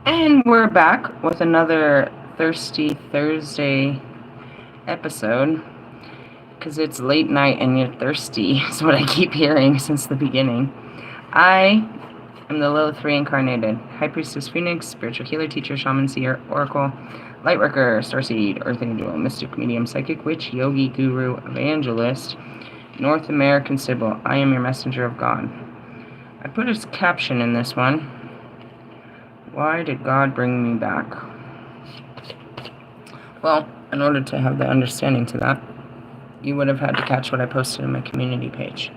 And we're back with another Thirsty Thursday episode. Because it's late night and you're thirsty, is what I keep hearing since the beginning. I am the Lilith reincarnated, High Priestess Phoenix, Spiritual Healer, Teacher, Shaman, Seer, Oracle, Lightworker, Starseed, Earth Angel, Mystic, Medium, Psychic, Witch, Yogi, Guru, Evangelist, North American Sybil. I am your messenger of God. I put a caption in this one. Why did God bring me back? Well, in order to have the understanding to that, you would have had to catch what I posted in my community page.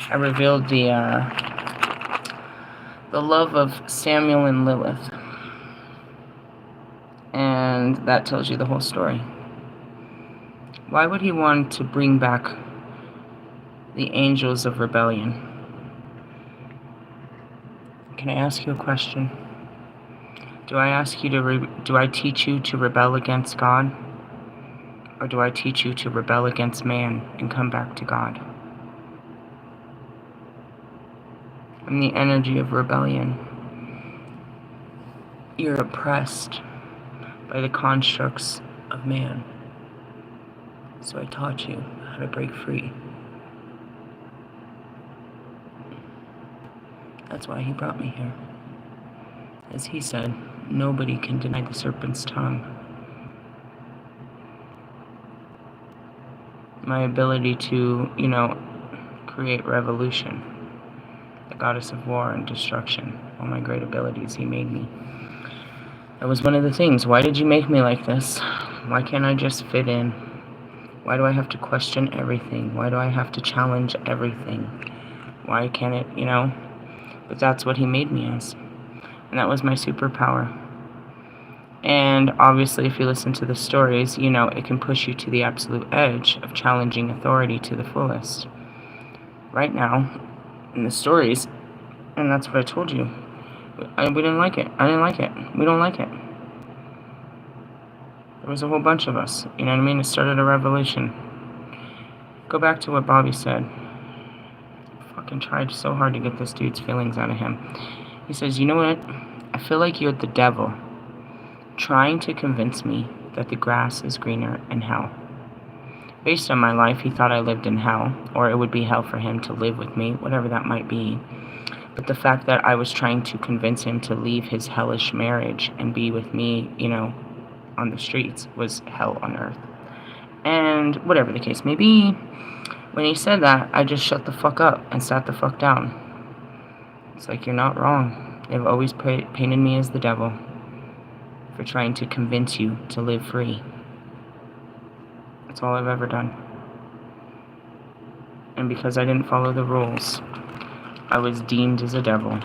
I revealed the love of Samuel and Lilith. And that tells you the whole story. Why would he want to bring back the angels of rebellion? Can I ask you a question? Do I teach you to rebel against God? Or do I teach you to rebel against man and come back to God? I'm the energy of rebellion. You're oppressed by the constructs of man. So I taught you how to break free. That's why he brought me here. As he said, nobody can deny the serpent's tongue. My ability to, create revolution. The goddess of war and destruction. All my great abilities, he made me. That was one of the things. Why did you make me like this? Why can't I just fit in? Why do I have to question everything? Why do I have to challenge everything? Why can't it, But that's what he made me as. And that was my superpower. And obviously, if you listen to the stories, it can push you to the absolute edge of challenging authority to the fullest. Right now, in the stories, and that's what I told you, we didn't like it. I didn't like it. We don't like it. There was a whole bunch of us, you know what I mean? It started a revolution. Go back to what Bobby said. Fucking tried so hard to get this dude's feelings out of him. He says, you know what? I feel like you're the devil trying to convince me that the grass is greener in hell. Based on my life, he thought I lived in hell, or it would be hell for him to live with me, whatever that might be. But the fact that I was trying to convince him to leave his hellish marriage and be with me, on the streets was hell on earth. And whatever the case may be, when he said that, I just shut the fuck up and sat the fuck down. It's like, you're not wrong. They've always painted me as the devil for trying to convince you to live free. That's all I've ever done. And because I didn't follow the rules, I was deemed as a devil.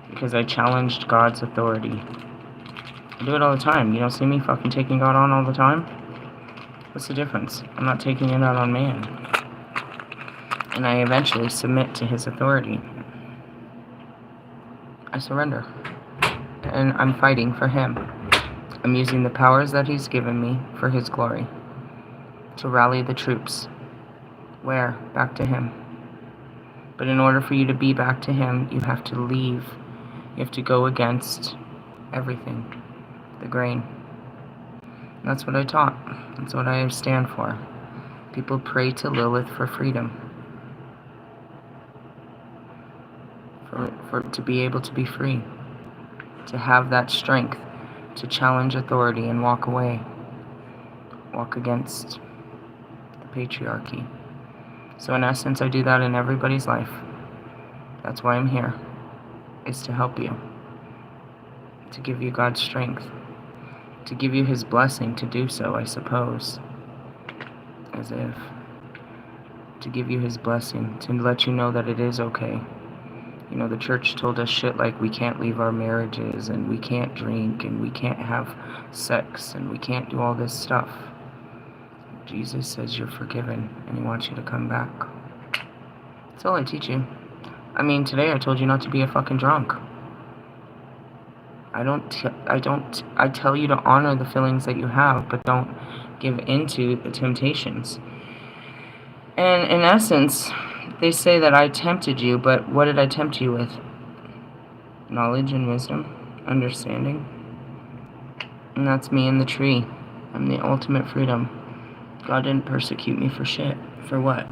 Because I challenged God's authority. I do it all the time. You don't see me fucking taking God on all the time? What's the difference? I'm not taking it out on man. And I eventually submit to his authority. I surrender. And I'm fighting for him. I'm using the powers that he's given me for his glory. To rally the troops. Where? Back to him. But in order for you to be back to him, you have to leave. You have to go against everything. The grain. And that's what I taught. That's what I stand for. People pray to Lilith for freedom. To be able to be free. To have that strength to challenge authority and walk away. Walk against the patriarchy. So in essence, I do that in everybody's life. That's why I'm here. Is to help you. To give you God's strength. To give you his blessing to do so, I suppose. As if. To give you his blessing. To let you know that it is okay. The church told us shit like we can't leave our marriages, and we can't drink, and we can't have sex, and we can't do all this stuff. Jesus says you're forgiven, and he wants you to come back. That's all I teach you. I mean, today I told you not to be a fucking drunk. I tell you to honor the feelings that you have, but don't give into the temptations. And in essence, they say that I tempted you, but what did I tempt you with? Knowledge and wisdom? understanding. And that's me in the tree. I'm the ultimate freedom. God didn't persecute me for shit. For what?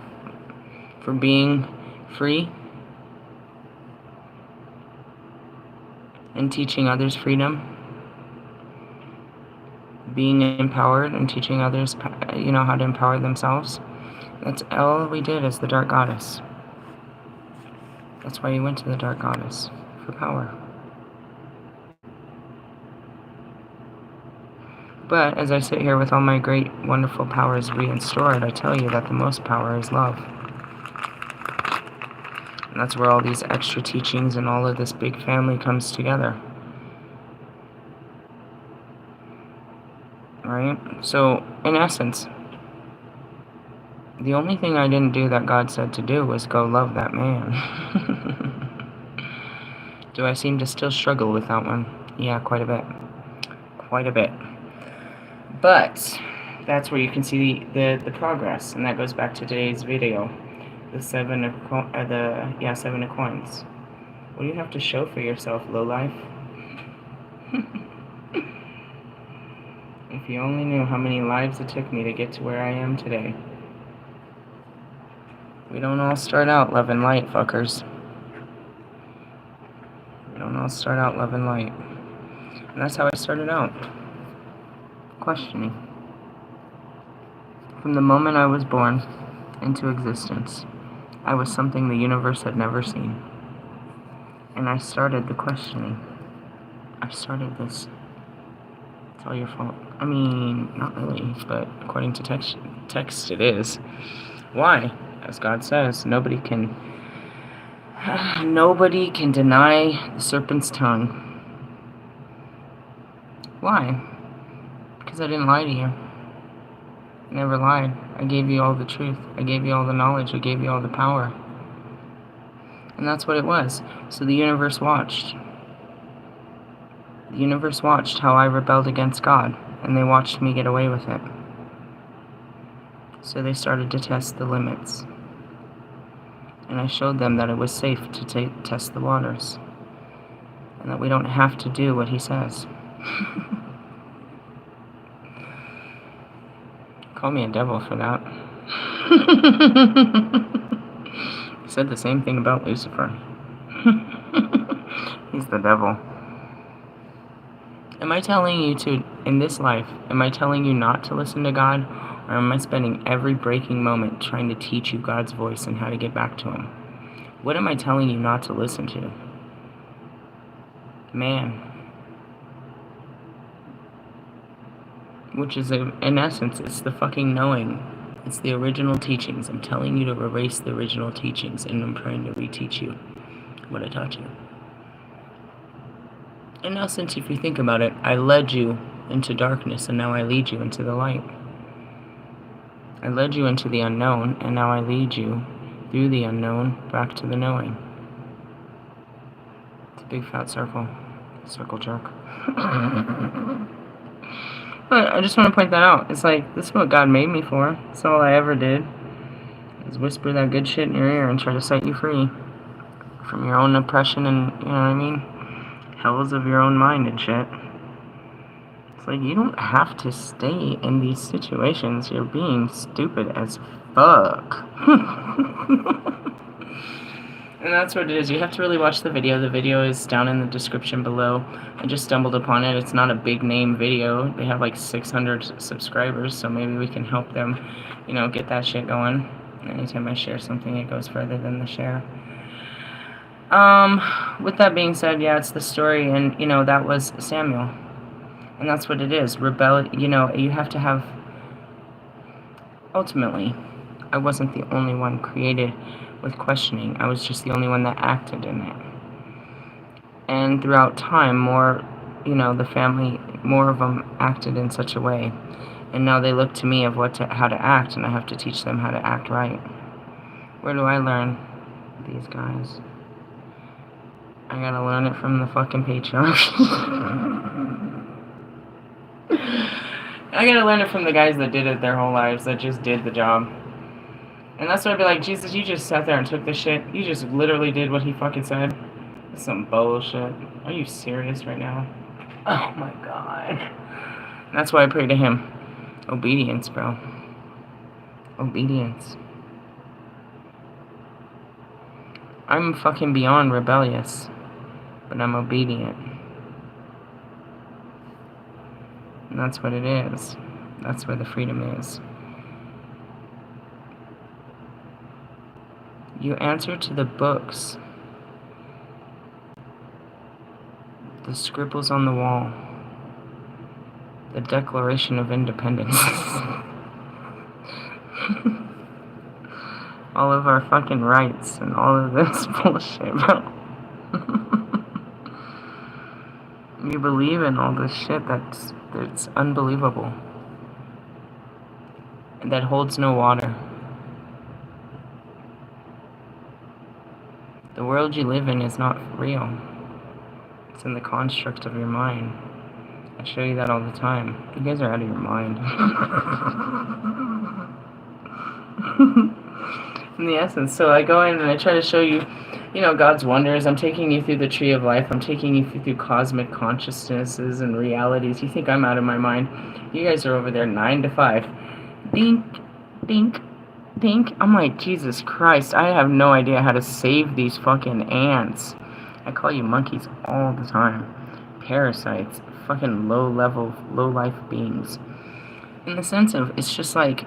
For being free? And teaching others freedom? Being empowered and teaching others, how to empower themselves? That's all we did as the Dark Goddess. That's why you went to the Dark Goddess. For power. But as I sit here with all my great, wonderful powers restored, I tell you that the most power is love. And that's where all these extra teachings and all of this big family comes together. Right? So, in essence, the only thing I didn't do that God said to do was go love that man. Do I seem to still struggle with that one? Yeah, quite a bit. Quite a bit. But that's where you can see the progress, and that goes back to today's video. The seven of coins. What do you have to show for yourself, lowlife? If you only knew how many lives it took me to get to where I am today. We don't all start out love and light, fuckers. We don't all start out love and light. And that's how I started out. Questioning. From the moment I was born into existence, I was something the universe had never seen. And I started the questioning. I started this. It's all your fault. I mean, not really, but according to text it is. Why? As God says, nobody can deny the serpent's tongue. Why? Because I didn't lie to you. I never lied. I gave you all the truth. I gave you all the knowledge. I gave you all the power. And that's what it was. So the universe watched. The universe watched how I rebelled against God, and they watched me get away with it. So they started to test the limits. And I showed them that it was safe to test the waters. And that we don't have to do what he says. Call me a devil for that. He said the same thing about Lucifer. He's the devil. Am I telling you in this life, am I telling you not to listen to God? Or am I spending every breaking moment trying to teach you God's voice and how to get back to him? What am I telling you not to listen to? Man. Which is, in essence, it's the fucking knowing. It's the original teachings. I'm telling you to erase the original teachings, and I'm trying to reteach you what I taught you. In essence, if you think about it, I led you into darkness, and now I lead you into the light. I led you into the unknown, and now I lead you through the unknown back to the knowing. It's a big fat circle. Circle jerk. But I just want to point that out. It's like, this is what God made me for. That's all I ever did. Is whisper that good shit in your ear and try to set you free from your own oppression and, you know what I mean? Hells of your own mind and shit. It's like, you don't have to stay in these situations. You're being stupid as fuck. And that's what it is. You have to really watch the video. The video is down in the description below. I just stumbled upon it. It's not a big name video. They have like 600 subscribers, so maybe we can help them, get that shit going. Anytime I share something, it goes further than the share. With that being said, yeah, it's the story, and, that was Samuel. And that's what it is. You have to have... Ultimately, I wasn't the only one created with questioning. I was just the only one that acted in it. And throughout time, the family, more of them acted in such a way. And now they look to me of how to act, and I have to teach them how to act right. Where do I learn? These guys. I gotta learn it from the fucking patriarch. I gotta learn it from the guys that did it their whole lives, that just did the job. And that's why I'd be like, Jesus, you just sat there and took this shit. You just literally did what he fucking said. Some bullshit. Are you serious right now? Oh my god. That's why I pray to him. Obedience, bro. Obedience. I'm fucking beyond rebellious, but I'm obedient. And that's what it is. That's where the freedom is. You answer to the books, the scribbles on the wall, the Declaration of Independence. All of our fucking rights and all of this bullshit, bro. You believe in all this shit that's unbelievable. And that holds no water. The world you live in is not real. It's in the construct of your mind. I show you that all the time. You guys are out of your mind. In the essence. So I go in and I try to show you, God's wonders. I'm taking you through the tree of life. I'm taking you through cosmic consciousnesses and realities. You think I'm out of my mind? You guys are over there 9 to 5. Dink, dink, dink. I'm like, Jesus Christ, I have no idea how to save these fucking ants. I call you monkeys all the time. Parasites. Fucking low-level, low-life beings. In the sense of, it's just like,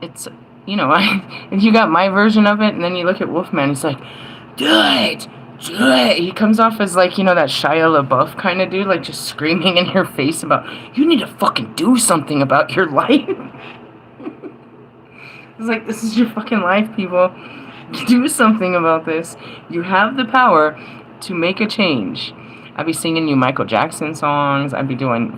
it's... if you got my version of it, and then you look at Wolfman, he's like, do it! He comes off as like, that Shia LaBeouf kind of dude, like just screaming in your face about, you need to fucking do something about your life. It's like, this is your fucking life, people. Do something about this. You have the power to make a change. I'd be singing you Michael Jackson songs. I'd be doing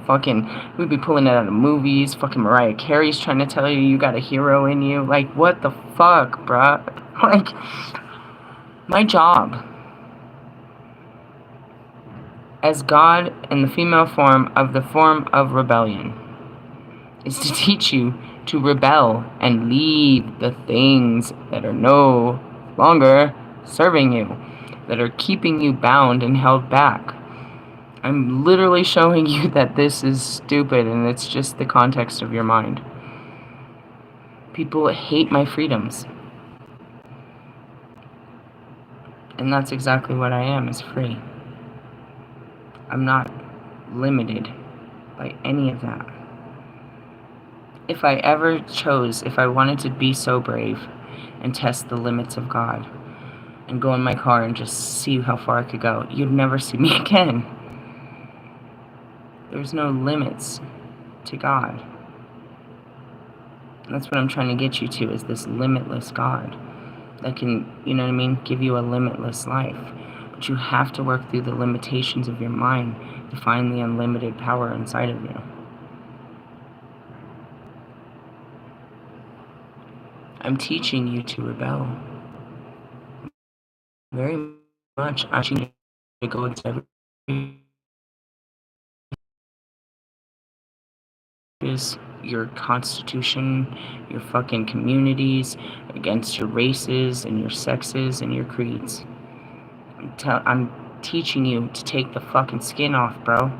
we'd be pulling it out of movies. Fucking Mariah Carey's trying to tell you got a hero in you. Like, what the fuck, bruh? Like, my job as God in the female form of rebellion is to teach you to rebel and leave the things that are no longer serving you, that are keeping you bound and held back. I'm literally showing you that this is stupid and it's just the context of your mind. People hate my freedoms. And that's exactly what I am, is free. I'm not limited by any of that. If I wanted to be so brave and test the limits of God and go in my car and just see how far I could go, you'd never see me again. There's no limits to God. And that's what I'm trying to get you to, is this limitless God that can, give you a limitless life. But you have to work through the limitations of your mind to find the unlimited power inside of you. I'm teaching you to rebel. Very much, I'm teaching you to go against every is your constitution, your fucking communities, against your races and your sexes and your creeds. I'm teaching you to take the fucking skin off, bro.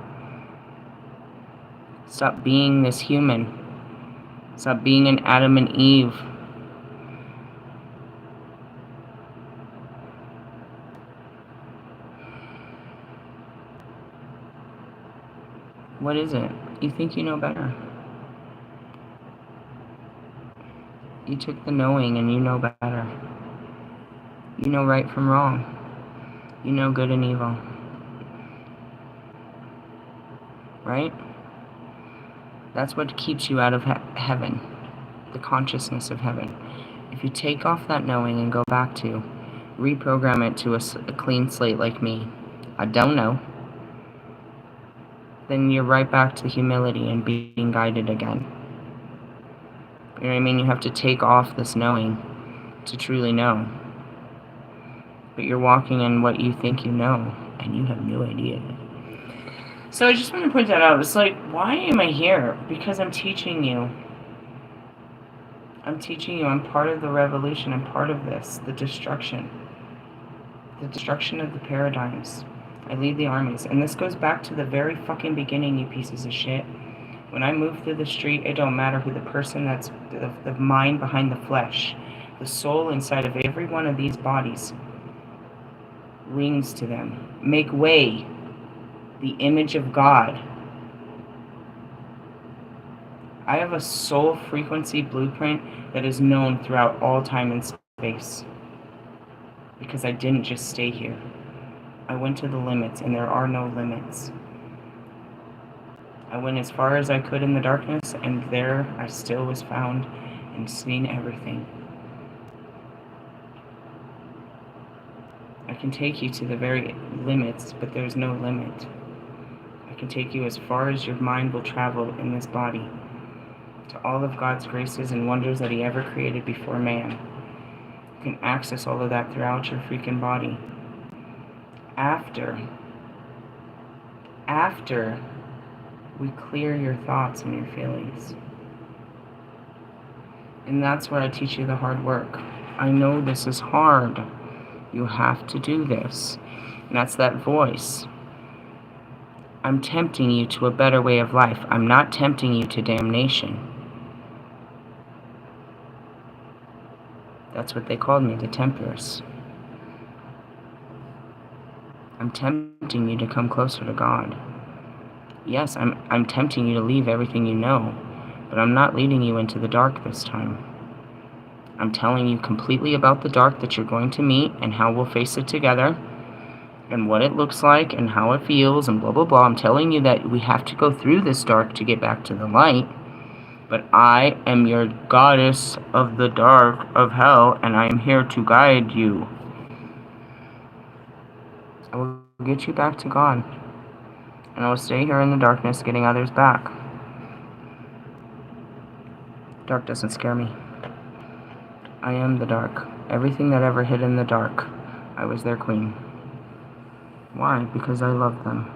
Stop being this human. Stop being an Adam and Eve. What is it? You think you know better. You took the knowing and you know better. You know right from wrong. You know good and evil. Right? That's what keeps you out of heaven. The consciousness of heaven. If you take off that knowing and go back to, reprogram it to a clean slate like me, I don't know, then you're right back to humility and being guided again. You know what I mean? You have to take off this knowing to truly know. But you're walking in what you think you know, and you have no idea. So I just want to point that out. It's like, why am I here? Because I'm teaching you. I'm teaching you. I'm part of the revolution. I'm part of this, the destruction. The destruction of the paradigms. I lead the armies. And this goes back to the very fucking beginning, you pieces of shit. When I move through the street, it don't matter who the person that's the mind behind the flesh. The soul inside of every one of these bodies rings to them. Make way. The image of God. I have a soul frequency blueprint that is known throughout all time and space. Because I didn't just stay here. I went to the limits, and there are no limits. I went as far as I could in the darkness, and there I still was found and seen everything. I can take you to the very limits, but there's no limit. I can take you as far as your mind will travel in this body, to all of God's graces and wonders that He ever created before man. You can access all of that throughout your freaking body. After we clear your thoughts and your feelings. And that's where I teach you the hard work. I know this is hard. You have to do this. And that's that voice. I'm tempting you to a better way of life. I'm not tempting you to damnation. That's what they called me, the Templars. I'm tempting you to come closer to God. Yes, I'm tempting you to leave everything you know, but I'm not leading you into the dark this time. I'm telling you completely about the dark that you're going to meet and how we'll face it together and what it looks like and how it feels and blah, blah, blah. I'm telling you that we have to go through this dark to get back to the light, but I am your goddess of the dark of hell, and I am here to guide you. I will get you back to God. And I will stay here in the darkness, getting others back. Dark doesn't scare me. I am the dark. Everything that ever hid in the dark, I was their queen. Why? Because I love them.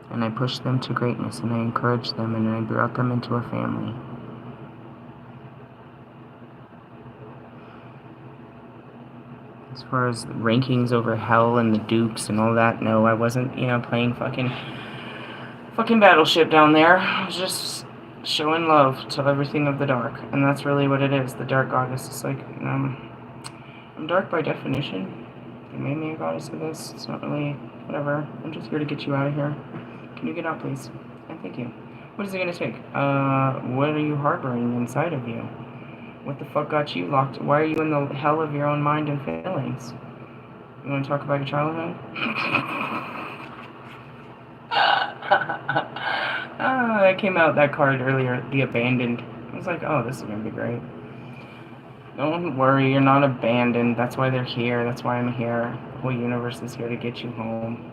And I pushed them to greatness, and I encouraged them, and I brought them into a family. As far as rankings over hell and the dukes and all that, no, I wasn't, playing fucking Battleship down there. I was just showing love to everything of the dark, and that's really what it is. The dark goddess. It's like, I'm dark by definition. They made me a goddess of this. It's not really, whatever. I'm just here to get you out of here. Can you get out, please? And thank you. What is it gonna take? What are you harboring inside of you? What the fuck got you locked? Why are you in the hell of your own mind and feelings? You want to talk about your childhood? That came out, that card earlier, the abandoned. I was like, oh, this is going to be great. Don't worry, you're not abandoned. That's why they're here. That's why I'm here. The whole universe is here to get you home.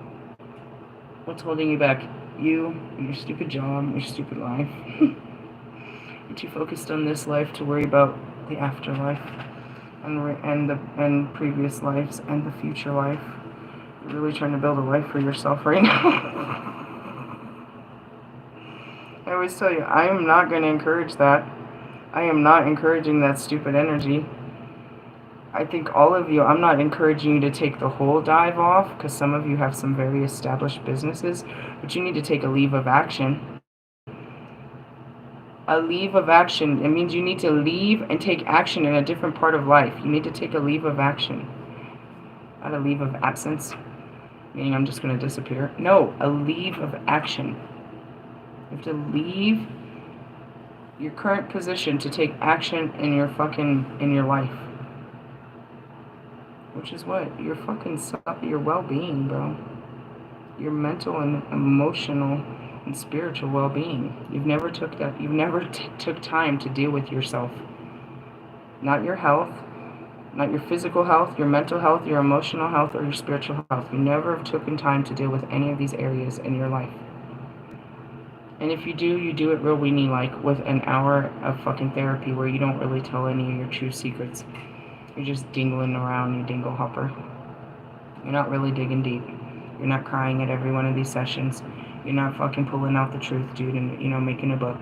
What's holding you back? You, your stupid job, your stupid life. You're too focused on this life to worry about the afterlife and previous lives and the future life. You're really trying to build a life for yourself right now. I always tell you, I am not going to encourage that. I am not encouraging that stupid energy. I think all of you, I'm not encouraging you to take the whole dive off, because some of you have some very established businesses, but you need to take a leave of action. A leave of action. It means you need to leave and take action in a different part of life. You need to take a leave of action. Not a leave of absence, meaning I'm just going to disappear. No, a leave of action. You have to leave your current position to take action in your life. Which is what? Your your well-being, bro. Your mental and emotional and spiritual well-being. You've never took time to deal with yourself. Not your health, not your physical health, your mental health, your emotional health, or your spiritual health. You never have taken time to deal with any of these areas in your life. And if you do, you do it real weenie-like with an hour of fucking therapy where you don't really tell any of your true secrets. You're just dingling around, you dingle hopper. You're not really digging deep. You're not crying at every one of these sessions. You're not fucking pulling out the truth, dude, and, making a book.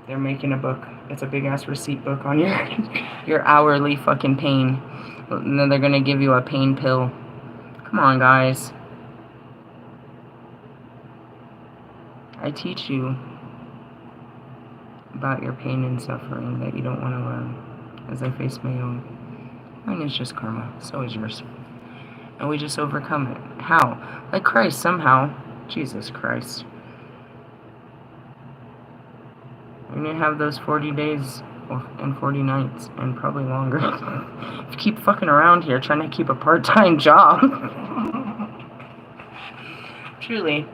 They're making a book. It's a big-ass receipt book on your hourly fucking pain. And then they're gonna give you a pain pill. Come on, guys. I teach you about your pain and suffering that you don't want to learn as I face my own. Mine is just karma. So is yours. And we just overcome it. How? Like Christ, somehow. Jesus Christ. We're going to have those 40 days and 40 nights and probably longer. If you keep fucking around here trying to keep a part-time job. Truly.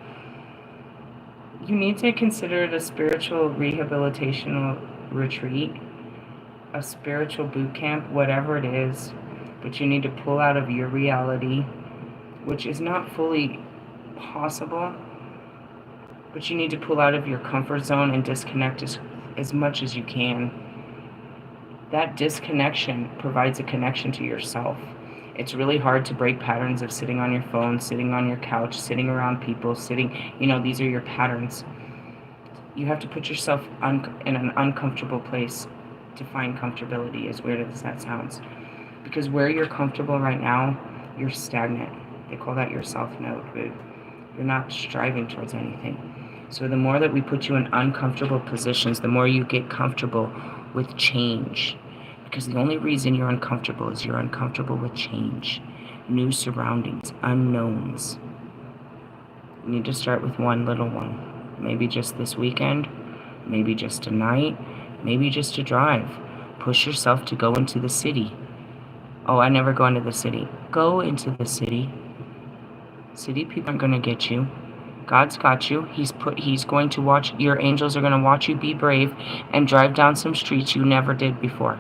You need to consider it a spiritual rehabilitational retreat, a spiritual boot camp, whatever it is, but you need to pull out of your reality, which is not fully possible, but you need to pull out of your comfort zone and disconnect as much as you can. That disconnection provides a connection to yourself. It's really hard to break patterns of sitting on your phone, sitting on your couch, sitting around people, these are your patterns. You have to put yourself in an uncomfortable place to find comfortability, as weird as that sounds. Because where you're comfortable right now, you're stagnant. They call that your self-note. You're not striving towards anything. So the more that we put you in uncomfortable positions, the more you get comfortable with change. Because the only reason you're uncomfortable is you're uncomfortable with change, new surroundings, unknowns. You need to start with one little one. Maybe just this weekend, maybe just tonight, maybe just a drive. Push yourself to go into the city. Oh, I never go into the city. Go into the city. City people aren't going to get you. God's got you. He's going to watch, your angels are going to watch you be brave and drive down some streets you never did before.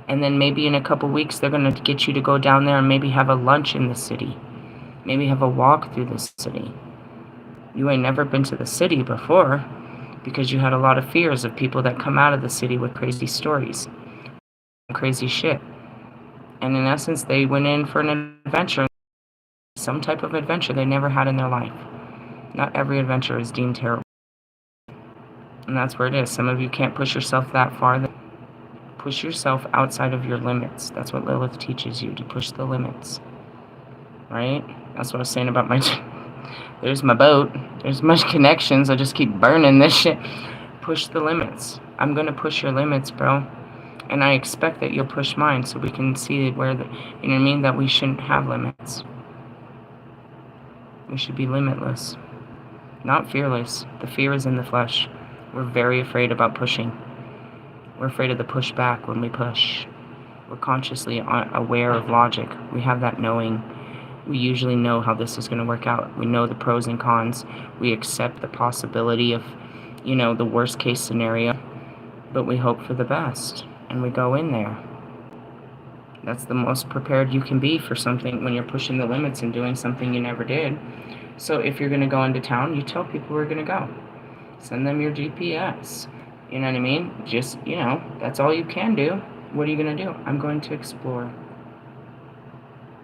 And then maybe in a couple weeks, they're going to get you to go down there and maybe have a lunch in the city. Maybe have a walk through the city. You ain't never been to the city before because you had a lot of fears of people that come out of the city with crazy stories, crazy shit. And in essence, they went in for an adventure, some type of adventure they never had in their life. Not every adventure is deemed terrible. And that's where it is. Some of you can't push yourself that far. Push yourself outside of your limits. That's what Lilith teaches you, to push the limits. Right? That's what I was saying about my... There's my boat. There's my connections. I just keep burning this shit. Push the limits. I'm going to push your limits, bro. And I expect that you'll push mine so we can see where the... You know what I mean? That we shouldn't have limits. We should be limitless. Not fearless. The fear is in the flesh. We're very afraid about pushing. We're afraid of the pushback when we push. We're consciously aware of logic. We have that knowing. We usually know how this is going to work out. We know the pros and cons. We accept the possibility of, the worst case scenario. But we hope for the best. And we go in there. That's the most prepared you can be for something when you're pushing the limits and doing something you never did. So if you're going to go into town, you tell people where you're going to go. Send them your GPS. You know what I mean? Just, that's all you can do. What are you going to do? I'm going to explore.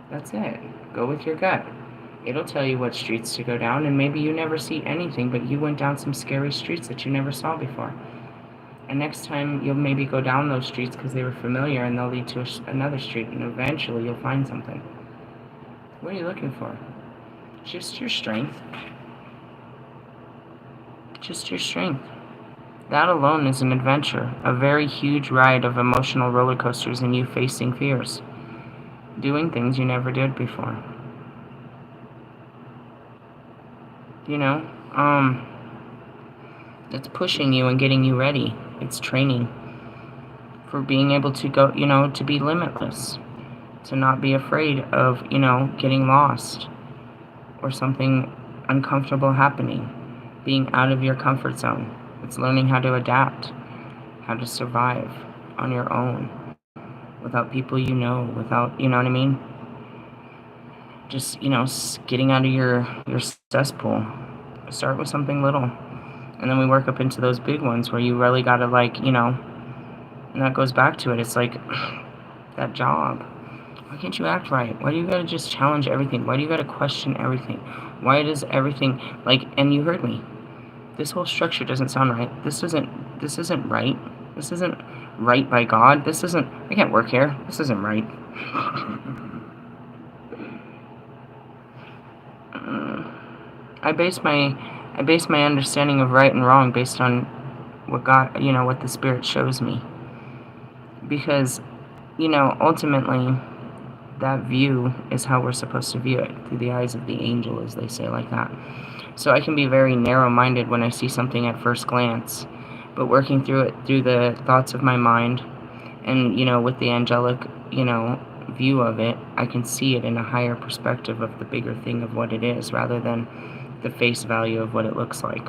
That's it. Go with your gut. It'll tell you what streets to go down, and maybe you never see anything, but you went down some scary streets that you never saw before. And next time, you'll maybe go down those streets because they were familiar, and they'll lead to another street, and eventually you'll find something. What are you looking for? Just your strength. Just your strength. That alone is an adventure, a very huge ride of emotional roller coasters and you facing fears. Doing things you never did before. It's pushing you and getting you ready. It's training for being able to go, to be limitless. To not be afraid of, getting lost or something uncomfortable happening. Being out of your comfort zone. It's learning how to adapt, how to survive on your own, without people without, you know what I mean? Just, getting out of your cesspool. Start with something little. And then we work up into those big ones where you really gotta, and that goes back to it. It's like, that job. Why can't you act right? Why do you gotta just challenge everything? Why do you gotta question everything? Why does everything, and you heard me. This whole structure doesn't sound right. This isn't right. This isn't right by God. This isn't... I can't work here. This isn't right. I base my understanding of right and wrong based on what God, what the Spirit shows me. Because, ultimately, that view is how we're supposed to view it, through the eyes of the angel, as they say, like that. So I can be very narrow-minded when I see something at first glance, but working through it through the thoughts of my mind, and, with the angelic, view of it, I can see it in a higher perspective of the bigger thing of what it is, rather than the face value of what it looks like.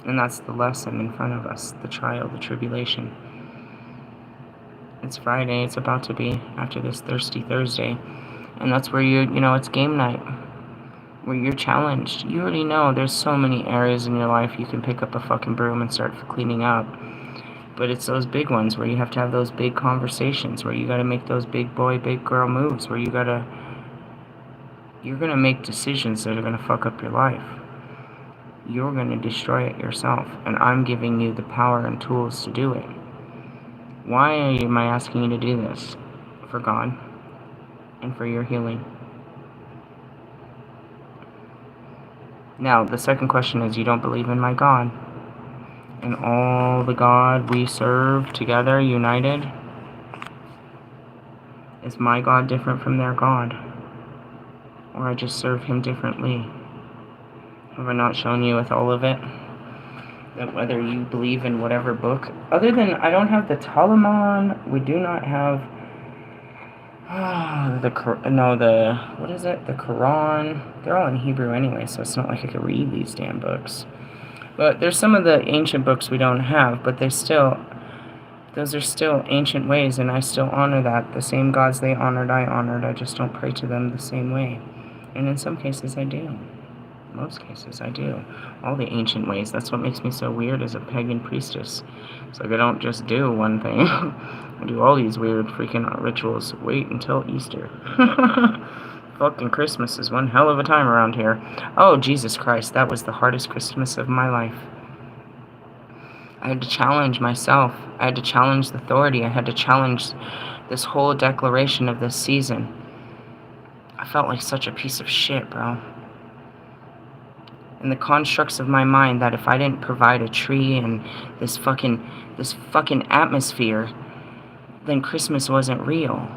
And that's the lesson in front of us, the trial, the tribulation. It's Friday, it's about to be, after this Thirsty Thursday, and that's where it's game night, where you're challenged. You already know there's so many areas in your life you can pick up a fucking broom and start cleaning up. But it's those big ones where you have to have those big conversations, where you gotta make those big boy, big girl moves, where you're gonna make decisions that are gonna fuck up your life. You're gonna destroy it yourself, and I'm giving you the power and tools to do it. Why am I asking you to do this? For God, and for your healing. Now, the second question is, you don't believe in my God, and all the God we serve together, united. Is my God different from their God? Or I just serve him differently? Have I not shown you with all of it that whether you believe in whatever book, other than I don't have the Talmud, we do not have the Quran. They're all in Hebrew anyway, so it's not like I could read these damn books. But there's some of the ancient books we don't have, but those are still ancient ways, and I still honor that. The same gods they honored, I honored. I just don't pray to them the same way. And in some cases I do. Most cases I do. All the ancient ways. That's what makes me so weird as a pagan priestess. It's like I don't just do one thing. I do all these weird freaking rituals. Wait until Easter. Fucking Christmas is one hell of a time around here. Oh, Jesus Christ, that was the hardest Christmas of my life. I had to challenge myself. I had to challenge the authority. I had to challenge this whole declaration of this season. I felt like such a piece of shit, bro. And the constructs of my mind that if I didn't provide a tree and this fucking atmosphere, then Christmas wasn't real.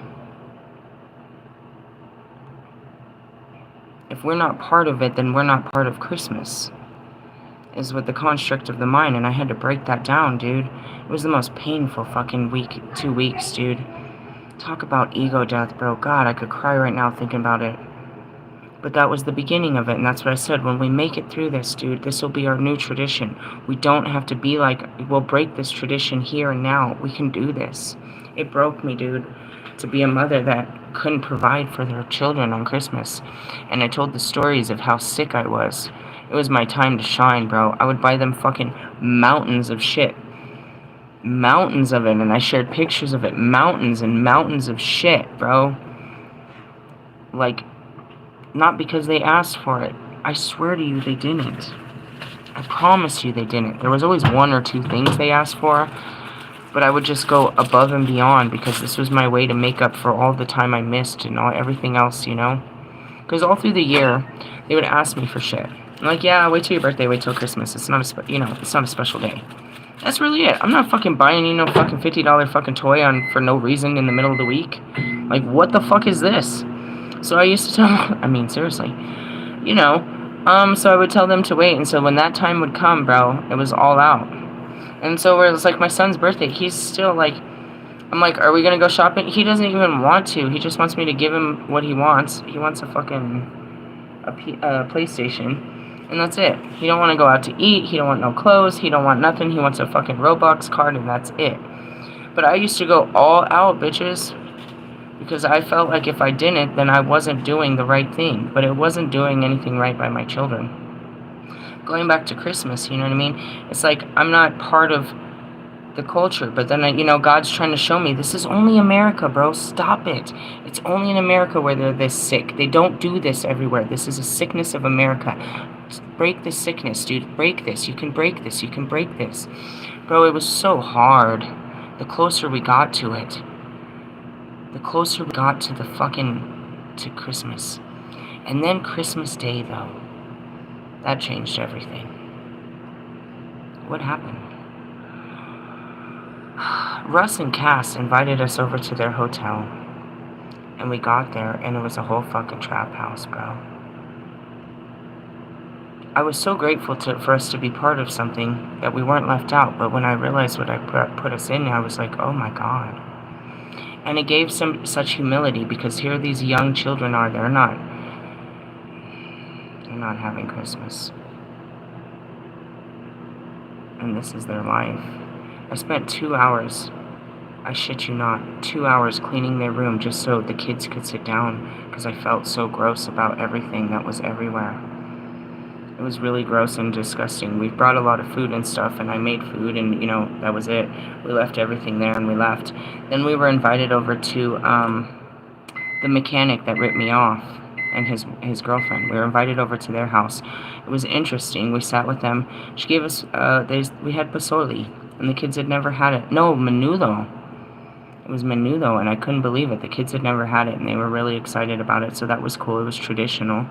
If we're not part of it, then we're not part of Christmas, is what the construct of the mind, and I had to break that down, dude. It was the most painful fucking 2 weeks, dude. Talk about ego death, bro. God, I could cry right now thinking about it. But that was the beginning of it, and that's what I said. When we make it through this, dude, this will be our new tradition. We don't have to be like, we'll break this tradition here and now. We can do this. It broke me, dude, to be a mother that couldn't provide for their children on Christmas. And I told the stories of how sick I was. It was my time to shine, bro. I would buy them fucking mountains of shit. Mountains of it, and I shared pictures of it. Mountains and mountains of shit, bro. Like, not because they asked for it. I swear to you, they didn't. I promise you they didn't. There was always 1 or 2 things they asked for, but I would just go above and beyond because this was my way to make up for all the time I missed and everything else, Because all through the year, they would ask me for shit. I'm like, yeah, wait till your birthday, wait till Christmas. It's not it's not a special day. That's really it. I'm not fucking buying you no fucking $50 fucking toy for no reason in the middle of the week. Like, what the fuck is this? So I used to tell, seriously, so I would tell them to wait, and so when that time would come, bro, it was all out. And so it was like my son's birthday, he's still like, I'm like, are we gonna go shopping? He doesn't even want to, he just wants me to give him what he wants. He wants a PlayStation, and that's it. He don't want to go out to eat, he don't want no clothes, he don't want nothing, he wants a fucking Roblox card, and that's it. But I used to go all out, bitches. Because I felt like if I didn't, then I wasn't doing the right thing. But it wasn't doing anything right by my children. Going back to Christmas, you know what I mean? It's like I'm not part of the culture. But then, God's trying to show me, this is only America, bro. Stop it. It's only in America where they're this sick. They don't do this everywhere. This is a sickness of America. Just break this sickness, dude. Break this. You can break this. You can break this. Bro, it was so hard. the closer we got to it, the closer we got to to Christmas. And then Christmas Day, though, that changed everything. What happened? Russ and Cass invited us over to their hotel, and we got there, and it was a whole fucking trap house, bro. I was so grateful for us to be part of something, that we weren't left out, but when I realized what I put us in, I was like, oh my God. And it gave such humility, because here these young children are, they're not having Christmas. And this is their life. I spent 2 hours, I shit you not, 2 hours cleaning their room just so the kids could sit down, because I felt so gross about everything that was everywhere. It was really gross and disgusting. We brought a lot of food and stuff, and I made food, and, that was it. We left everything there, and we left. Then we were invited over to the mechanic that ripped me off and his girlfriend. We were invited over to their house. It was interesting. We sat with them. She gave us, we had pozole, and the kids had never had it. No, menudo. It was menudo, and I couldn't believe it. The kids had never had it, and they were really excited about it, so that was cool. It was traditional.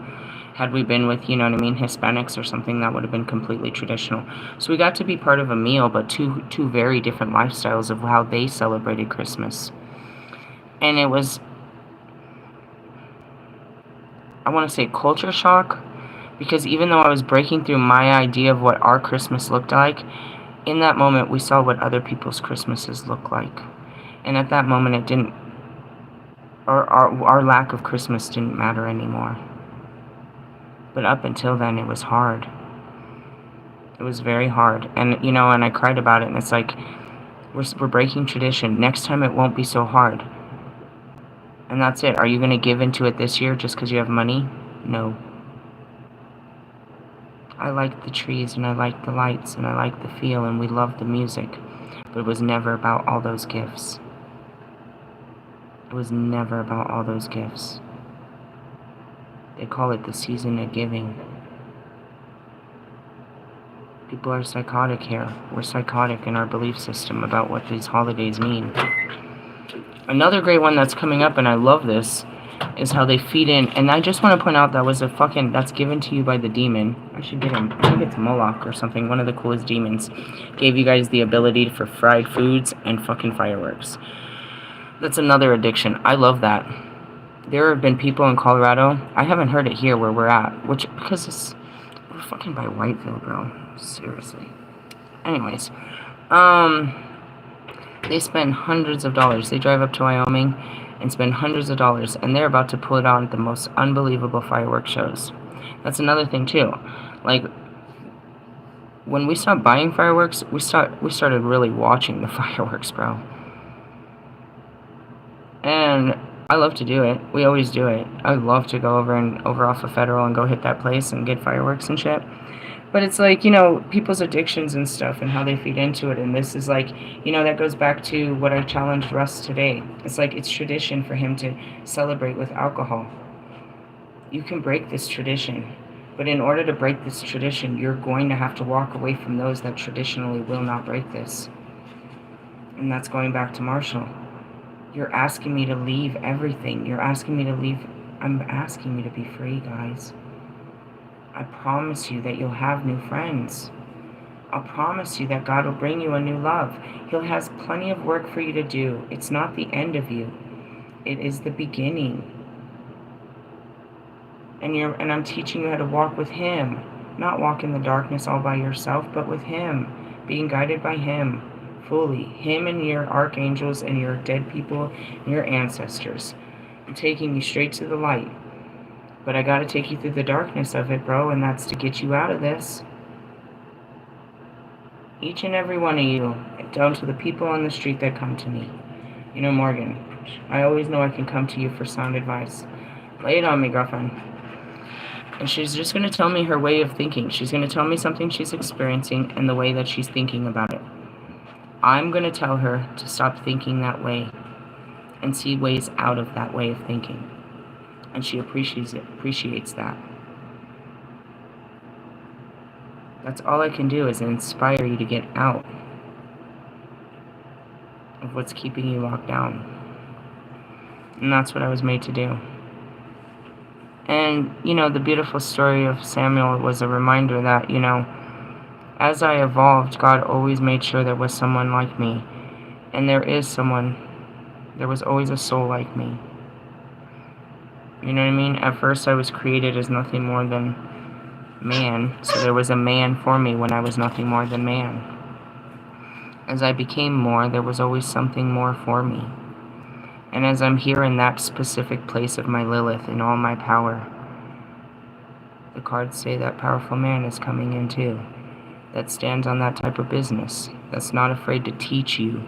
Had we been with, Hispanics or something, that would have been completely traditional. So we got to be part of a meal, but two very different lifestyles of how they celebrated Christmas. And it was, I want to say, culture shock, because even though I was breaking through my idea of what our Christmas looked like, in that moment we saw what other people's Christmases look like. And at that moment it didn't, our lack of Christmas didn't matter anymore. But up until then, it was hard. It was very hard. And, and I cried about it, and it's like, we're breaking tradition. Next time it won't be so hard. And that's it. Are you going to give into it this year just because you have money? No. I liked the trees, and I liked the lights, and I liked the feel, and we loved the music. But it was never about all those gifts. It was never about all those gifts. They call it the season of giving. People are psychotic here. We're psychotic in our belief system about what these holidays mean. Another great one that's coming up, and I love this, is how they feed in. And I just want to point out that's given to you by the demon. I should get him. I think it's Moloch or something. One of the coolest demons. Gave you guys the ability for fried foods and fucking fireworks. That's another addiction. I love that. There have been people in Colorado, I haven't heard it here where we're at, because we're fucking by Whiteville, bro. Seriously. Anyways, they spend hundreds of dollars. They drive up to Wyoming and spend hundreds of dollars, and they're about to put on the most unbelievable fireworks shows. That's another thing too. Like, when we stopped buying fireworks, we started really watching the fireworks, bro. And I love to do it. We always do it. I love to go over off of Federal and go hit that place and get fireworks and shit. But it's like, people's addictions and stuff and how they feed into it. And this is like, that goes back to what I challenged Russ today. It's like, it's tradition for him to celebrate with alcohol. You can break this tradition. But in order to break this tradition, you're going to have to walk away from those that traditionally will not break this. And that's going back to Marshall. You're asking me to leave everything. You're asking me to leave. I'm asking you to be free, guys. I promise you that you'll have new friends. I'll promise you that God will bring you a new love. He has plenty of work for you to do. It's not the end of you. It is the beginning. And I'm teaching you how to walk with Him. Not walk in the darkness all by yourself, but with Him. Being guided by Him. Fully. Him and your archangels and your dead people and your ancestors. I'm taking you straight to the light. But I gotta take you through the darkness of it, bro, and that's to get you out of this. Each and every one of you, down to the people on the street that come to me. Morgan, I always know I can come to you for sound advice. Lay it on me, girlfriend. And she's just gonna tell me her way of thinking. She's gonna tell me something she's experiencing and the way that she's thinking about it. I'm going to tell her to stop thinking that way and see ways out of that way of thinking. And she appreciates that. That's all I can do, is inspire you to get out. of what's keeping you locked down. And that's what I was made to do. And, the beautiful story of Samuel was a reminder that, as I evolved, God always made sure there was someone like me. And there was always a soul like me. You know what I mean? At first I was created as nothing more than man, so there was a man for me when I was nothing more than man. As I became more, there was always something more for me. And as I'm here in that specific place of my Lilith in all my power, the cards say that powerful man is coming in too, that stands on that type of business, that's not afraid to teach you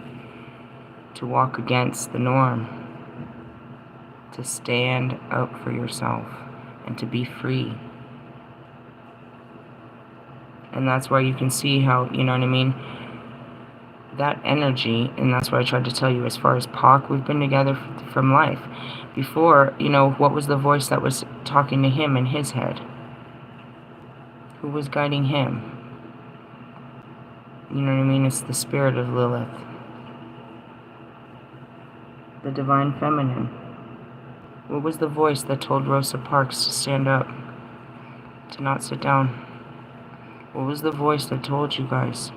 to walk against the norm, to stand up for yourself, and to be free. And that's why you can see how, you know what I mean, that energy, and that's what I tried to tell you as far as Pac, we've been together from life. Before, what was the voice that was talking to him in his head? Who was guiding him? You know what I mean? It's the spirit of Lilith. The divine feminine. What was the voice that told Rosa Parks to stand up? To not sit down? What was the voice that told you guys?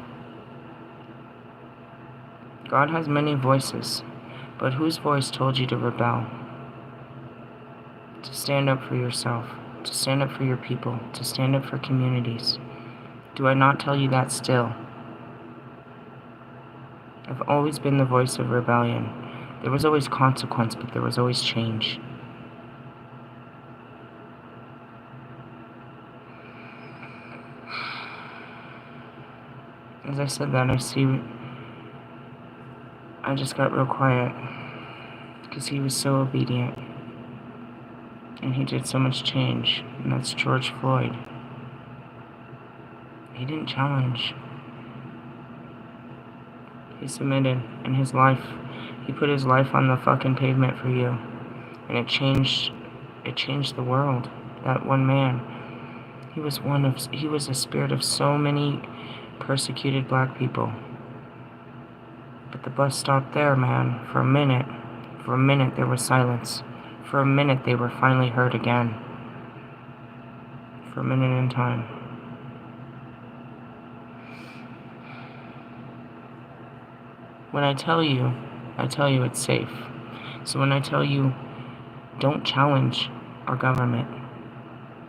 God has many voices, but whose voice told you to rebel? To stand up for yourself, to stand up for your people, to stand up for communities. Do I not tell you that still? I've always been the voice of rebellion. There was always consequence, but there was always change. As I said that, I just got real quiet because he was so obedient and he did so much change, and that's George Floyd. He didn't challenge. He submitted, and he put his life on the fucking pavement for you, and it changed the world. That one man, he was a spirit of so many persecuted black people. But the bus stopped there, man. For a minute there was silence. For a minute they were finally heard again. For a minute in time. When I tell you it's safe. So when I tell you, don't challenge our government.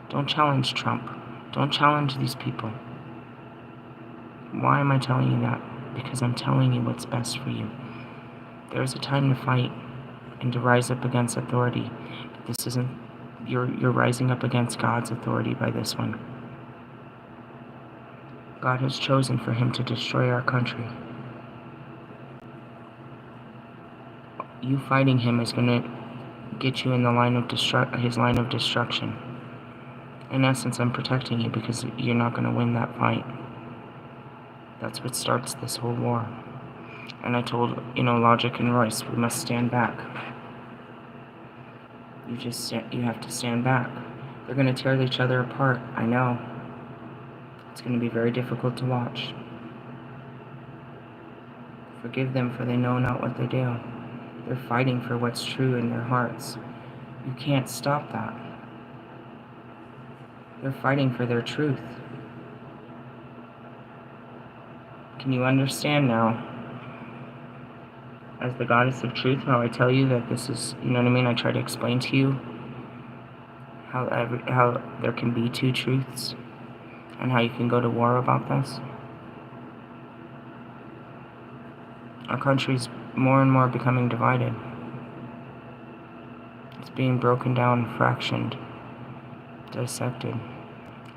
Don't challenge Trump. Don't challenge these people. Why am I telling you that? Because I'm telling you what's best for you. There's a time to fight and to rise up against authority. But this isn't, you're rising up against God's authority by this one. God has chosen for him to destroy our country. You fighting him is going to get you in the his line of destruction. In essence, I'm protecting you because you're not going to win that fight. That's what starts this whole war. And I told, Logic and Royce, we must stand back. You have to stand back. They're going to tear each other apart, I know. It's going to be very difficult to watch. Forgive them, for they know not what they do. They're fighting for what's true in their hearts. You can't stop that. They're fighting for their truth. Can you understand now, as the goddess of truth, how I tell you that this is, I try to explain to you how there can be two truths and how you can go to war about this? Our country's more and more becoming divided. It's being broken down, fractioned, dissected.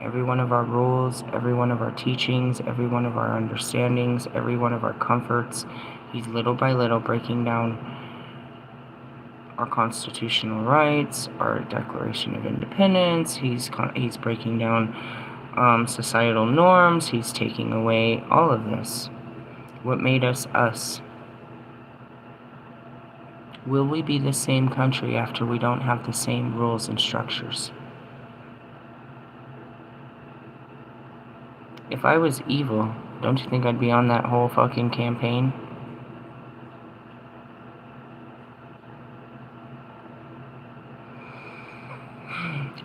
Every one of our rules, every one of our teachings, every one of our understandings, every one of our comforts, he's little by little breaking down our constitutional rights, our Declaration of Independence. He's breaking down societal norms. He's taking away all of this. What made us us? Will we be the same country after we don't have the same rules and structures? If I was evil, don't you think I'd be on that whole fucking campaign?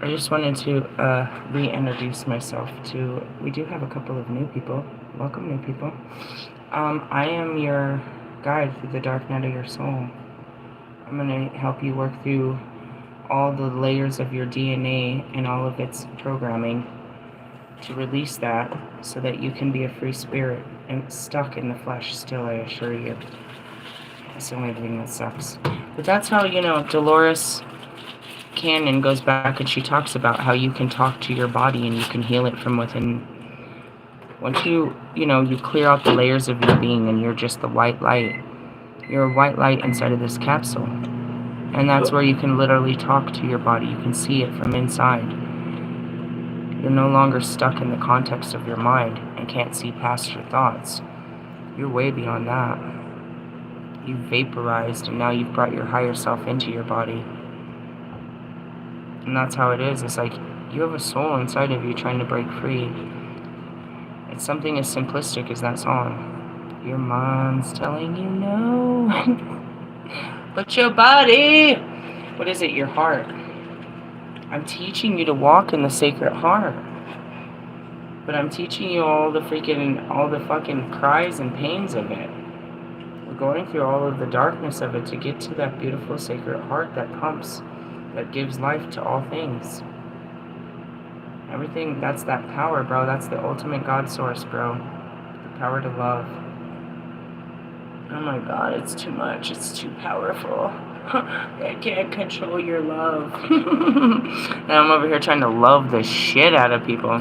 I just wanted to reintroduce myself to, we do have a couple of new people. Welcome, new people. I am your guide through the dark night of your soul. I'm going to help you work through all the layers of your DNA and all of its programming to release that so that you can be a free spirit and stuck in the flesh still, I assure you. That's the only thing that sucks. But that's how, Dolores Cannon goes back and she talks about how you can talk to your body and you can heal it from within. Once you clear out the layers of your being and you're just the white light. You're a white light inside of this capsule. And that's where you can literally talk to your body. You can see it from inside. You're no longer stuck in the context of your mind and can't see past your thoughts. You're way beyond that. You've vaporized and now you've brought your higher self into your body. And that's how it is. It's like you have a soul inside of you trying to break free. It's something as simplistic as that song. Your mind's telling you no. But your body, what is it? Your heart. I'm teaching you to walk in the sacred heart. But I'm teaching you all the fucking cries and pains of it. We're going through all of the darkness of it to get to that beautiful sacred heart that pumps, that gives life to all things. Everything, that's that power, bro. That's the ultimate God source, bro. The power to love. Oh my God, it's too much. It's too powerful. I can't control your love. Now I'm over here trying to love the shit out of people.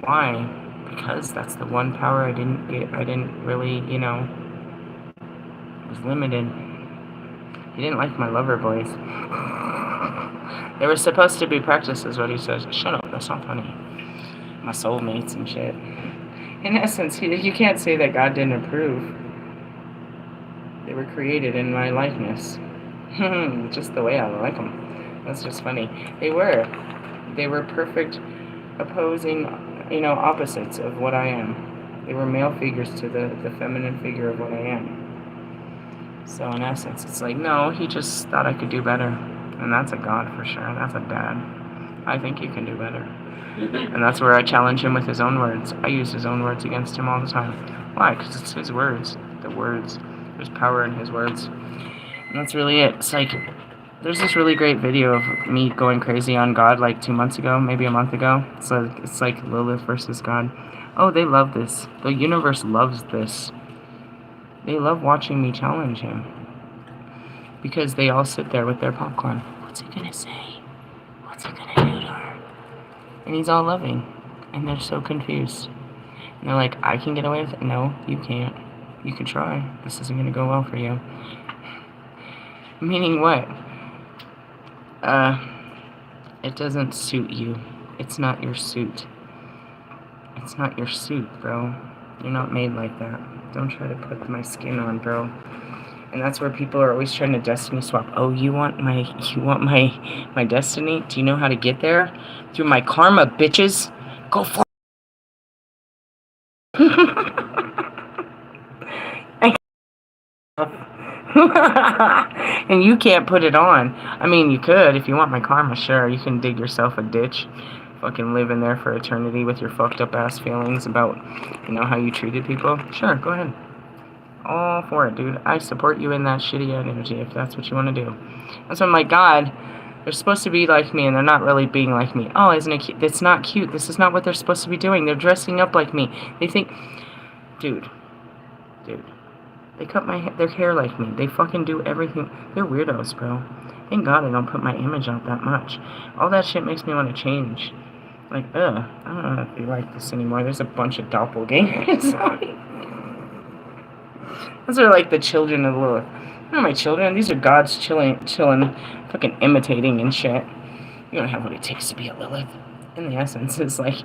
Why? Because that's the one power I didn't get. I didn't really, was limited. He didn't like my lover boys. They were supposed to be practices, what he says. Shut up, that's not funny. My soulmates and shit. In essence, you can't say that God didn't approve. They were created in my likeness. Just the way I like them. That's just funny. They were perfect opposing, opposites of what I am. They were male figures to the feminine figure of what I am. So in essence, it's like, no, he just thought I could do better. And that's a God for sure. That's a dad. I think you can do better. And that's where I challenge him with his own words. I use his own words against him all the time. Why? Because it's his words. The words. There's power in his words. And that's really it. It's like, there's this really great video of me going crazy on God like 2 months ago, maybe a month ago. So it's like Lilith versus God. Oh, they love this. The universe loves this. They love watching me challenge him. Because they all sit there with their popcorn. What's he gonna say? What's he gonna do to her? And he's all loving. And they're so confused. And they're like, I can get away with it? No, you can't. You can try. This isn't gonna go well for you. Meaning what? It doesn't suit you. It's not your suit. It's not your suit, bro. You're not made like that. Don't try to put my skin on, bro. And that's where people are always trying to destiny swap. Oh, you want my destiny? Do you know how to get there? Through my karma, bitches. Go for And you can't put it on. I mean, you could. If you want my karma, sure. You can dig yourself a ditch. Fucking live in there for eternity with your fucked up ass feelings about, how you treated people. Sure, go ahead. All for it, dude. I support you in that shitty energy if that's what you want to do. That's why I'm like, God, they're supposed to be like me and they're not really being like me. Oh, isn't it cute? It's not cute. This is not what they're supposed to be doing. They're dressing up like me. They think, dude. They cut their hair like me. They fucking do everything. They're weirdos, bro. Thank God I don't put my image out that much. All that shit makes me want to change. Like, I don't know if they like this anymore. There's a bunch of doppelgangers. Those are like the children of Lilith. They're not my children. These are God's chilling, fucking imitating and shit. You don't have what it takes to be a Lilith. In the essence, it's like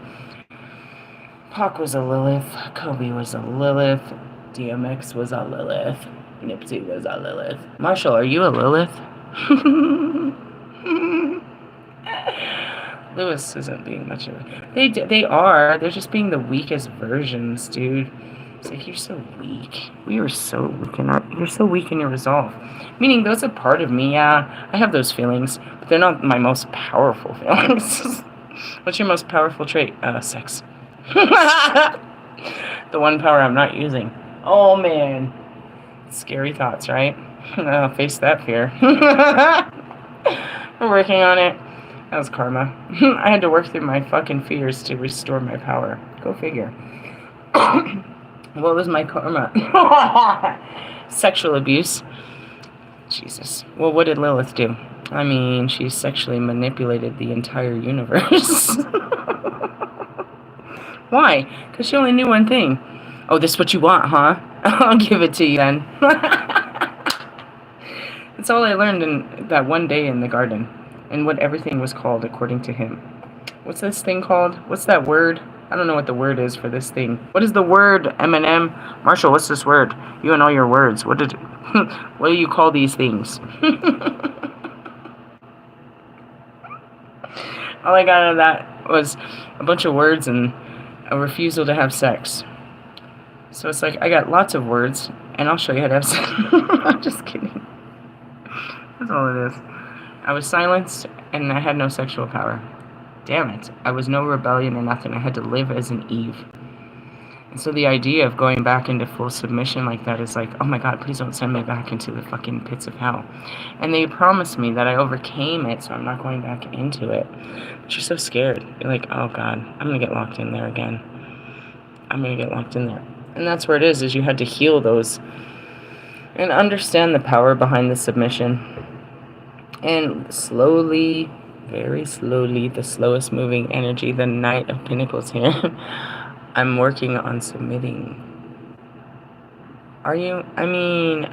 Pac was a Lilith, Kobe was a Lilith, DMX was a Lilith, Nipsey was a Lilith. Marshall, are you a Lilith? Lewis isn't being much of it. They are. They're just being the weakest versions, dude. It's like, you're so weak. We are so weak you're so weak in your resolve. Meaning, those are part of me, yeah. I have those feelings, but they're not my most powerful feelings. What's your most powerful trait? Sex. The one power I'm not using. Oh, man. Scary thoughts, right? Face that fear. We're working on it. That was karma. I had to work through my fucking fears to restore my power. Go figure. What was my karma? Sexual abuse. Jesus. Well, what did Lilith do? I mean, she sexually manipulated the entire universe. Why? Because she only knew one thing. Oh, this is what you want, huh? I'll give it to you then. That's all I learned in that one day in the garden. And what everything was called according to him. What's this thing called? What's that word? I don't know what the word is for this thing. What is the word, Eminem? Marshall, what's this word? You and all your words. What do you call these things? All I got out of that was a bunch of words and a refusal to have sex. So it's like, I got lots of words, and I'll show you how to have sex. I'm just kidding. That's all it is. I was silenced, and I had no sexual power. Damn it. I was no rebellion or nothing. I had to live as an Eve. And so the idea of going back into full submission like that is like, oh my God, please don't send me back into the fucking pits of hell. And they promised me that I overcame it, so I'm not going back into it. But you're so scared. You're like, oh God, I'm going to get locked in there again. I'm going to get locked in there. And that's where it is you had to heal those and understand the power behind the submission. And slowly, very slowly, the slowest moving energy, the Knight of Pentacles here, I'm working on submitting. Are you? I mean,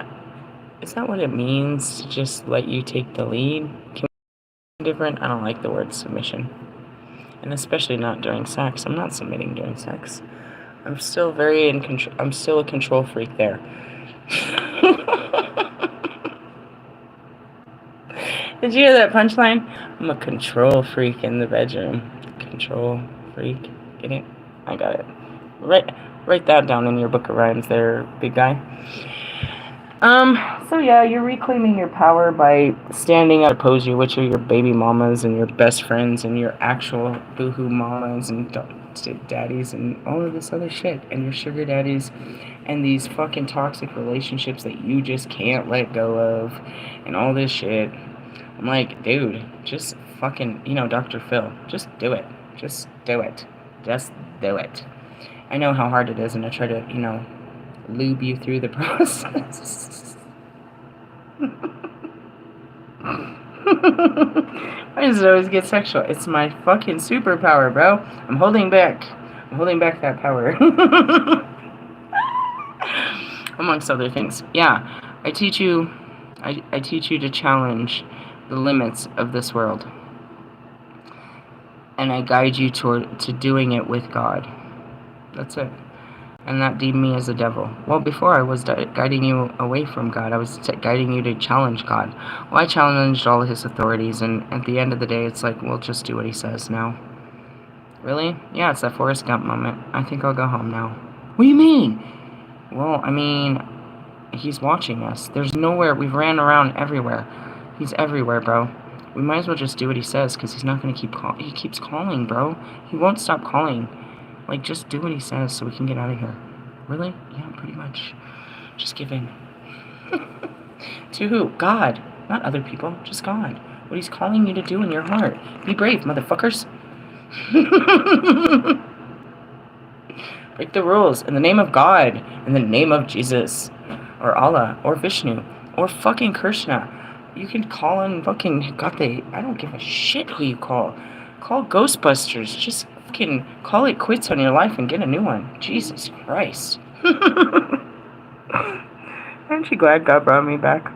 is that what it means to just let you take the lead? Can we be different? I don't like the word submission. And especially not during sex. I'm not submitting during sex. I'm still very in control. I'm still a control freak there. Did you hear that punchline? I'm a control freak in the bedroom. Control freak. Get it? I got it. Write that down in your book of rhymes there, big guy. So yeah, you're reclaiming your power by standing up, oppose you, which are your baby mamas and your best friends and your actual boohoo mamas and daddies and all of this other shit, and your sugar daddies and these fucking toxic relationships that you just can't let go of and all this shit. I'm like, dude, just fucking, Dr. Phil, just do it. Just do it. Just do it. I know how hard it is, and I try to, lube you through the process. Why does it always get sexual? It's my fucking superpower, bro. I'm holding back that power. Amongst other things. Yeah, I teach you to challenge the limits of this world. And I guide you to doing it with God. That's it. And not deem me as a devil. Well, before I was guiding you away from God. I was guiding you to challenge God. Well, I challenged all of his authorities, and at the end of the day, it's like, well, just do what he says now. Really? Yeah, it's that Forrest Gump moment. I think I'll go home now. What do you mean? Well, I mean, he's watching us. There's nowhere. We've ran around everywhere. He's everywhere, bro. We might as well just do what he says, because he's not going to keep calling. He keeps calling, bro. He won't stop calling. Like, just do what he says so we can get out of here. Really? Yeah, pretty much. Just give in. To who? God. Not other people. Just God. What he's calling you to do in your heart. Be brave, motherfuckers. Break the rules in the name of God. In the name of Jesus. Or Allah. Or Vishnu. Or fucking Krishna. You can call in fucking Gate. I don't give a shit who you call. Call Ghostbusters. Just fucking call it quits on your life and get a new one. Jesus Christ. Aren't you glad God brought me back?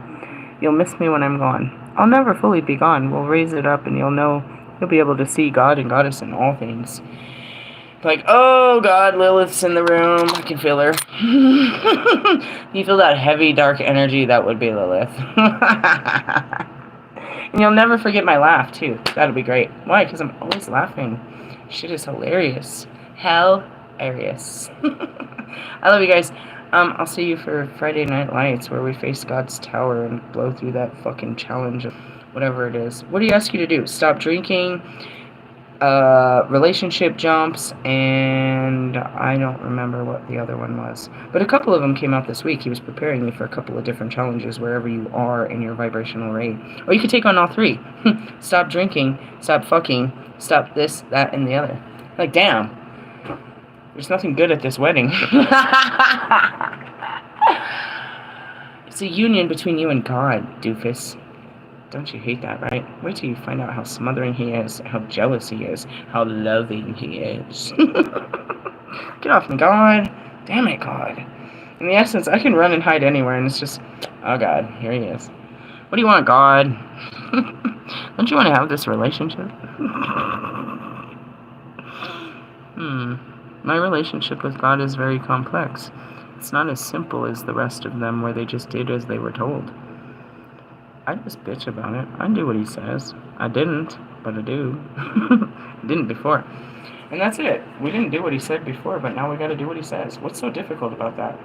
You'll miss me when I'm gone. I'll never fully be gone. We'll raise it up and you'll be able to see God and Goddess in all things. Like, oh God, Lilith's in the room. I can feel her. You feel that heavy, dark energy? That would be Lilith. And you'll never forget my laugh, too. That'll be great. Why? Because I'm always laughing. Shit is hilarious. Hilarious. hilarious. I love you guys. I'll see you for Friday Night Lights, where we face God's tower and blow through that fucking challenge of whatever it is. What do you ask you to do? Stop drinking, relationship jumps, and I don't remember what the other one was. But a couple of them came out this week. He was preparing me for a couple of different challenges wherever you are in your vibrational rate. Or you could take on all three. Stop drinking, stop fucking, stop this, that, and the other. Like, damn. There's nothing good at this wedding. It's a union between you and God, doofus. Don't you hate that, right? Wait till you find out how smothering he is, how jealous he is, how loving he is. Get off me, God. Damn it, God. In the essence, I can run and hide anywhere, and it's just, oh, God, here he is. What do you want, God? Don't you want to have this relationship? My relationship with God is very complex. It's not as simple as the rest of them where they just did as they were told. I just bitch about it. I do what he says. I didn't, but I do. I didn't before. And that's it. We didn't do what he said before, but now we gotta do what he says. What's so difficult about that?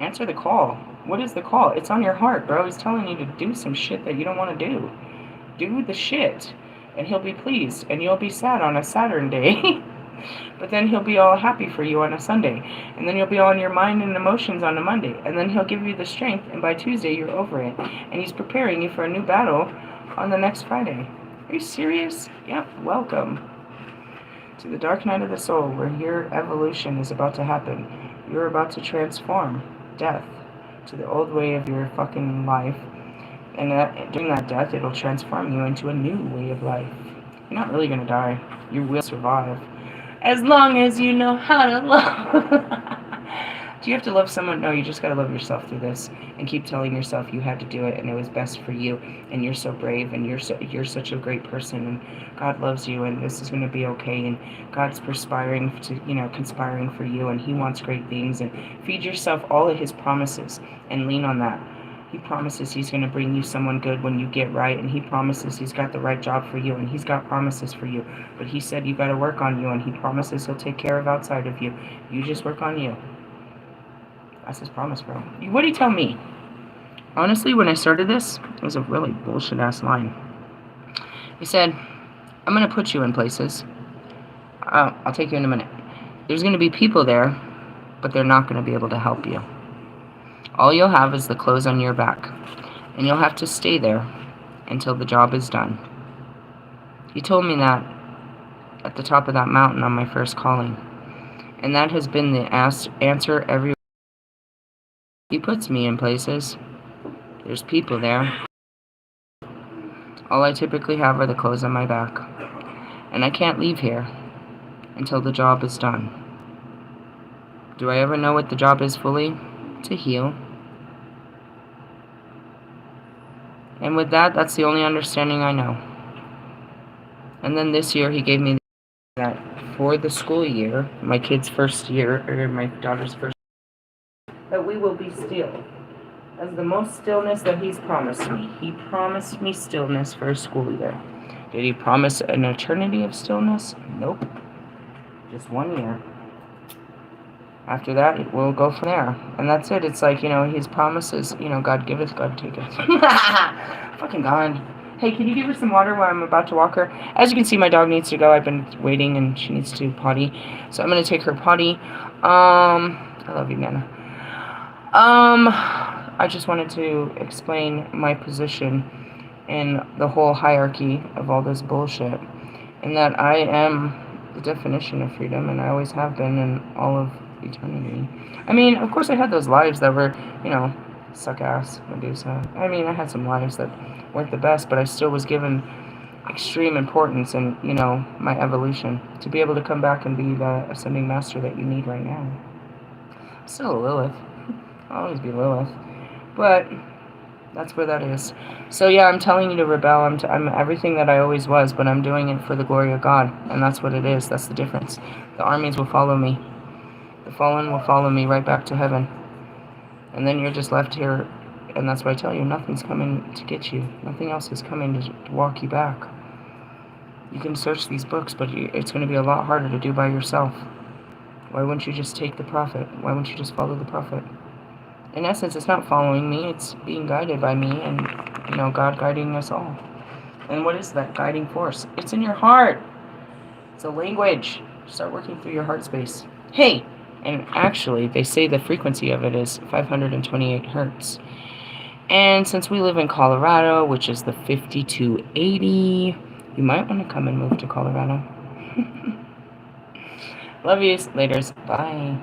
Answer the call. What is the call? It's on your heart, bro. He's telling you to do some shit that you don't want to do. Do the shit. And he'll be pleased. And you'll be sad on a Saturn day. But then he'll be all happy for you on a Sunday. And then you'll be all in your mind and emotions on a Monday. And then he'll give you the strength, and by Tuesday you're over it. And he's preparing you for a new battle on the next Friday. Are you serious? Yep, welcome to the dark night of the soul, where your evolution is about to happen. You're about to transform death to the old way of your fucking life. And during that death, it'll transform you into a new way of life. You're not really going to die. You will survive. As long as you know how to love. Do you have to love someone? No, you just got to love yourself through this. And keep telling yourself you had to do it, and it was best for you, and you're so brave, and you're such a great person, and God loves you, and this is going to be okay, and God's conspiring for you, and he wants great things. And feed yourself all of his promises and lean on that. He promises he's going to bring you someone good when you get right, and he promises he's got the right job for you, and he's got promises for you. But he said you got to work on you, and he promises he'll take care of outside of you. You just work on you. That's his promise, bro. What did he tell me? Honestly, when I started this, it was a really bullshit-ass line. He said, I'm going to put you in places. I'll take you in a minute. There's going to be people there, but they're not going to be able to help you. All you'll have is the clothes on your back, and you'll have to stay there until the job is done. He told me that at the top of that mountain on my first calling, and that has been the answer every. He puts me in places. There's people there. All I typically have are the clothes on my back, and I can't leave here until the job is done. Do I ever know what the job is fully? To heal. And with that, that's the only understanding I know. And then this year, he gave me that for the school year, my kid's first year, or my daughter's first year, that we will be still. As the most stillness that he's promised me. He promised me stillness for a school year. Did he promise an eternity of stillness? Nope. Just 1 year. After that, it will go from there. And that's it. It's like, his promises, God giveth, God taketh. Fucking God. Hey, can you give her some water while I'm about to walk her? As you can see, my dog needs to go. I've been waiting, and she needs to potty. So I'm going to take her potty. I love you, Nana. I just wanted to explain my position in the whole hierarchy of all this bullshit. And that I am the definition of freedom, and I always have been in all of eternity. I mean, of course I had those lives that were, suck ass, Medusa. I mean, I had some lives that weren't the best, but I still was given extreme importance in, my evolution to be able to come back and be the ascending master that you need right now. Still a Lilith. I'll always be Lilith. But that's where that is. So yeah, I'm telling you to rebel. I'm everything that I always was, but I'm doing it for the glory of God. And that's what it is. That's the difference. The armies will follow me. The fallen will follow me right back to heaven. And then you're just left here, and that's why I tell you, nothing's coming to get you. Nothing else is coming to walk you back. You can search these books, but it's going to be a lot harder to do by yourself. Why wouldn't you just take the prophet? Why wouldn't you just follow the prophet? In essence, it's not following me, it's being guided by me and, God guiding us all. And what is that guiding force? It's in your heart. It's a language. Start working through your heart space. Hey! And actually, they say the frequency of it is 528 hertz. And since we live in Colorado, which is the 5280, you might want to come and move to Colorado. Love yous. Laters. Bye.